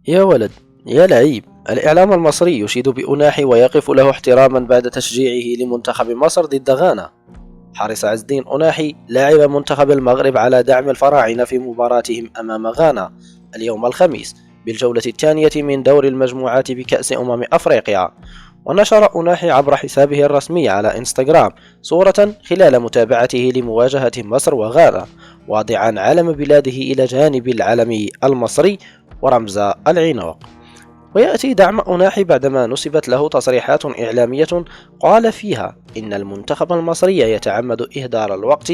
يا ولد، يا لعيب. الإعلام المصري يشيد بأناحي ويقف له احتراما بعد تشجيعه لمنتخب مصر ضد غانا. حرص عز الدين أناحي لاعب منتخب المغرب على دعم الفراعنة في مباراتهم أمام غانا اليوم الخميس بالجولة الثانية من دور المجموعات بكأس أفريقيا. ونشر أناحي عبر حسابه الرسمي على إنستغرام صورة خلال متابعته لمواجهة مصر وغانا، واضعا علم بلاده إلى جانب العلم المصري ورمز العناق. ويأتي دعم أناحي بعدما نسبت له تصريحات إعلامية قال فيها إن المنتخب المصري يتعمد إهدار الوقت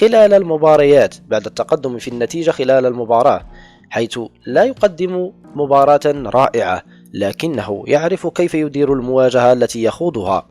خلال المباريات بعد التقدم في النتيجة خلال المباراة، حيث لا يقدم مباراة رائعة لكنه يعرف كيف يدير المواجهة التي يخوضها.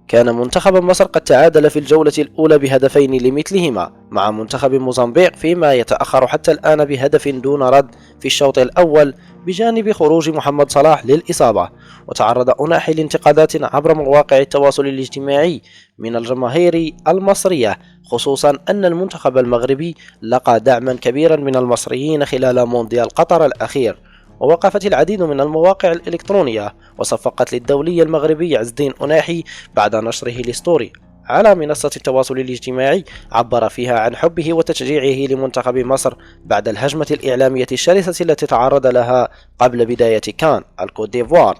كان منتخب مصر قد تعادل في الجولة الأولى بهدفين لمثلهما مع منتخب موزمبيق، فيما يتأخر حتى الآن بهدف دون رد في الشوط الأول بجانب خروج محمد صلاح للإصابة. وتعرض أناحي لانتقادات عبر مواقع التواصل الاجتماعي من الجماهير المصرية، خصوصا أن المنتخب المغربي لقى دعما كبيرا من المصريين خلال مونديال قطر الأخير. ووقفت العديد من المواقع الإلكترونية وصفقت للدولي المغربي عز الدين أناحي بعد نشره لستوري على منصة التواصل الاجتماعي عبر فيها عن حبه وتشجيعه لمنتخب مصر بعد الهجمة الإعلامية الشرسة التي تعرض لها قبل بداية كان الكوت ديفوار.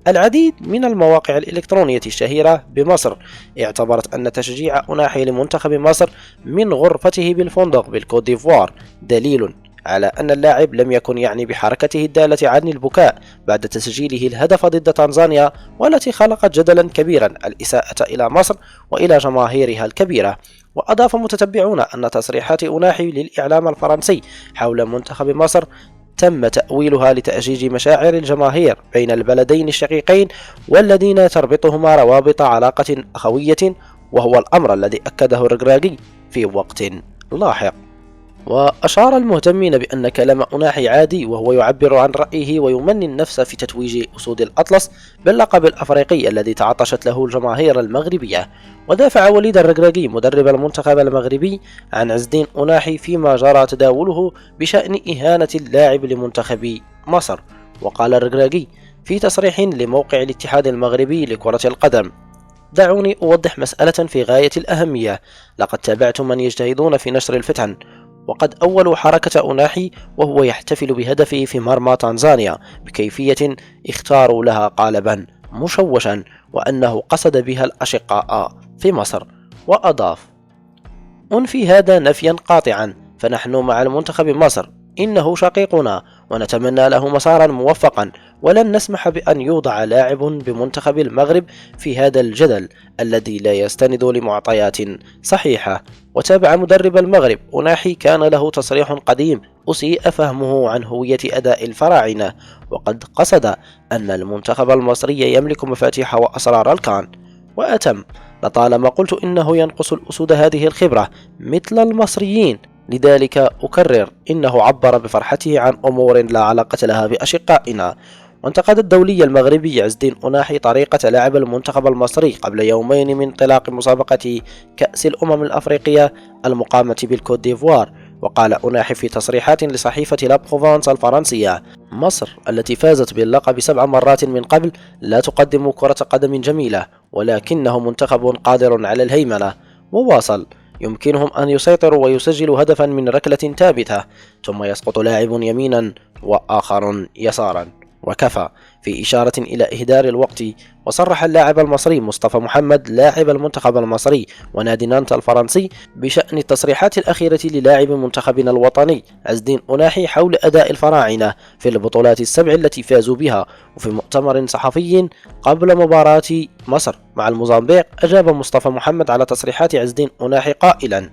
العديد من المواقع الإلكترونية الشهيرة بمصر اعتبرت أن تشجيع أناحي لمنتخب مصر من غرفته بالفندق بالكوت ديفوار دليل على أن اللاعب لم يكن يعني بحركته الدالة عن البكاء بعد تسجيله الهدف ضد تنزانيا، والتي خلقت جدلا كبيرا الإساءة إلى مصر وإلى جماهيرها الكبيرة. وأضاف متتبعون أن تصريحات أناحي للإعلام الفرنسي حول منتخب مصر تم تأويلها لتأجيج مشاعر الجماهير بين البلدين الشقيقين والذين تربطهما روابط علاقة أخوية، وهو الأمر الذي أكده الركراكي في وقت لاحق. وأشار المهتمين بأن كلام أناحي عادي، وهو يعبر عن رأيه ويمني النفس في تتويج أسود الأطلس باللقب الأفريقي الذي تعطشت له الجماهير المغربية. ودافع وليد الركراكي مدرب المنتخب المغربي عن عز الدين أناحي فيما جرى تداوله بشأن إهانة اللاعب لمنتخب مصر. وقال الركراكي في تصريح لموقع الاتحاد المغربي لكرة القدم: دعوني أوضح مسألة في غاية الأهمية. لقد تابعت من يجتهدون في نشر الفتن، وقد أولوا حركة أناحي وهو يحتفل بهدفه في مرمى تنزانيا بكيفية اختاروا لها قالبا مشوشا، وأنه قصد بها الأشقاء في مصر. وأضاف: أنفي هذا نفيا قاطعا، فنحن مع المنتخب مصر، إنه شقيقنا ونتمنى له مسارا موفقا، ولن نسمح بأن يوضع لاعب بمنتخب المغرب في هذا الجدل الذي لا يستند لمعطيات صحيحة. وتابع مدرب المغرب أناحي كان له تصريح قديم أسيء فهمه عن هوية أداء الفراعنة، وقد قصد أن المنتخب المصري يملك مفاتيح وأسرار الكان. وأتم: لطالما قلت إنه ينقص الأسود هذه الخبرة مثل المصريين، لذلك أكرر إنه عبر بفرحته عن أمور لا علاقة لها بأشقائنا. وانتقد الدولي المغربي عز الدين أناحي طريقة لعب المنتخب المصري قبل يومين من انطلاق مسابقة كأس الأمم الأفريقية المقامة بالكوت ديفوار. وقال أناحي في تصريحات لصحيفة لا بروفانس الفرنسية: مصر التي فازت باللقب 7 مرات من قبل لا تقدم كرة قدم جميلة، ولكنه منتخب قادر على الهيمنة. وواصل: يمكنهم أن يسيطروا ويسجلوا هدفا من ركلة ثابتة ثم يسقط لاعب يمينا وآخر يسارا، وكفى، في إشارة إلى إهدار الوقت. وصرح اللاعب المصري مصطفى محمد لاعب المنتخب المصري ونادي نانت الفرنسي بشأن التصريحات الأخيرة للاعب منتخبنا الوطني عز الدين أناحي حول أداء الفراعنة في البطولات السبع التي فازوا بها. وفي مؤتمر صحفي قبل مباراة مصر مع الموزمبيق، أجاب مصطفى محمد على تصريحات عز الدين أناحي قائلا: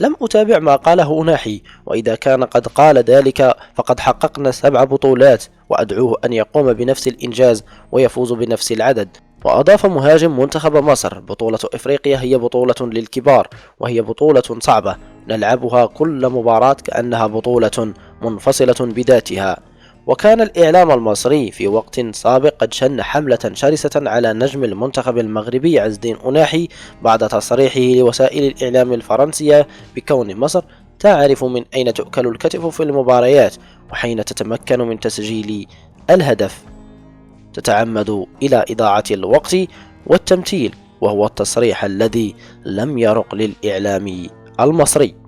لم أتابع ما قاله أناحي، وإذا كان قد قال ذلك فقد حققنا 7 بطولات، وأدعوه أن يقوم بنفس الإنجاز ويفوز بنفس العدد. وأضاف مهاجم منتخب مصر: بطولة إفريقيا هي بطولة للكبار، وهي بطولة صعبة نلعبها كل مباراة كأنها بطولة منفصلة بذاتها. وكان الإعلام المصري في وقت سابق قد شن حملة شرسة على نجم المنتخب المغربي عز الدين أناحي بعد تصريحه لوسائل الإعلام الفرنسية بكون مصر تعرف من أين تؤكل الكتف في المباريات وحين تتمكن من تسجيل الهدف. تتعمد إلى إضاعة الوقت والتمثيل، وهو التصريح الذي لم يرق للإعلام المصري.